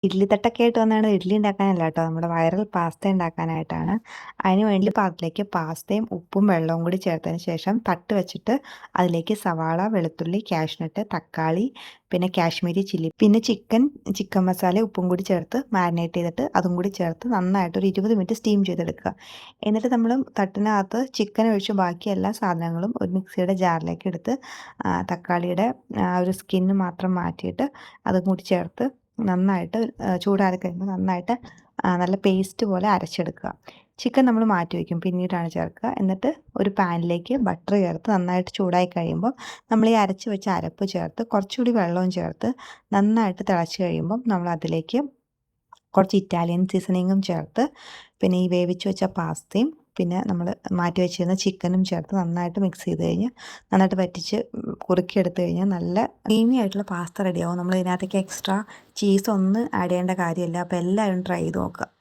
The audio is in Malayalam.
ഇഡ്ഡലി തട്ടൊക്കെ ആയിട്ട് വന്നതാണ്. ഇഡ്ഡലി ഉണ്ടാക്കാനല്ല കേട്ടോ, നമ്മുടെ വൈറൽ പാസ്ത ഉണ്ടാക്കാനായിട്ടാണ്. അതിന് വേണ്ടി പാത്രത്തിലേക്ക് പാസ്തയും ഉപ്പും വെള്ളവും കൂടി ചേർത്തതിന് ശേഷം തട്ട് വെച്ചിട്ട് അതിലേക്ക് സവാള, വെളുത്തുള്ളി, കാഷ്നട്ട്, തക്കാളി, പിന്നെ കാശ്മീരി ചില്ലി, പിന്നെ ചിക്കൻ മസാല, ഉപ്പും കൂടി ചേർത്ത് മാരിനേറ്റ് ചെയ്തിട്ട് അതും കൂടി ചേർത്ത് നന്നായിട്ട് ഒരു 20 മിനിറ്റ് സ്റ്റീം ചെയ്തെടുക്കുക. എന്നിട്ട് നമ്മൾ തട്ടിനകത്ത് ചിക്കൻ ഒഴിച്ച് ബാക്കി എല്ലാ സാധനങ്ങളും ഒരു മിക്സിയുടെ ജാറിലേക്ക് എടുത്ത് തക്കാളിയുടെ ഒരു സ്കിന്ന് മാത്രം മാറ്റിയിട്ട് അതും കൂടി ചേർത്ത് നന്നായിട്ട് ചൂടാറി കഴിയുമ്പോൾ നന്നായിട്ട് നല്ല പേസ്റ്റ് പോലെ അരച്ചെടുക്കുക. ചിക്കൻ നമ്മൾ മാറ്റി വയ്ക്കും, പിന്നീടാണ് ചേർക്കുക. എന്നിട്ട് ഒരു പാനിലേക്ക് ബട്ടർ ചേർത്ത് നന്നായിട്ട് ചൂടായി കഴിയുമ്പോൾ നമ്മൾ ഈ അരച്ച് വെച്ച അരപ്പ് ചേർത്ത് കുറച്ചുകൂടി വെള്ളവും ചേർത്ത് നന്നായിട്ട് തിളച്ച് കഴിയുമ്പം നമ്മൾ അതിലേക്ക് കുറച്ച് ഇറ്റാലിയൻ സീസണിങ്ങും ചേർത്ത് പിന്നെ ഈ വേവിച്ച് വെച്ച പാസ്തയും പിന്നെ നമ്മൾ മാറ്റി വെച്ചിരുന്ന ചിക്കനും ചേർത്ത് നന്നായിട്ട് മിക്സ് ചെയ്ത് കഴിഞ്ഞ് നന്നായിട്ട് വറ്റിച്ച് കുറുക്കിയെടുത്ത് കഴിഞ്ഞാൽ നല്ല ക്രീമി ആയിട്ടുള്ള പാസ്ത റെഡിയാവും. നമ്മൾ ഇതിനകത്തേക്ക് എക്സ്ട്രാ ചീസ് ഒന്നും ആഡ് ചെയ്യേണ്ട കാര്യമില്ല. അപ്പോൾ എല്ലാവരും ട്രൈ ചെയ്ത് നോക്കുക.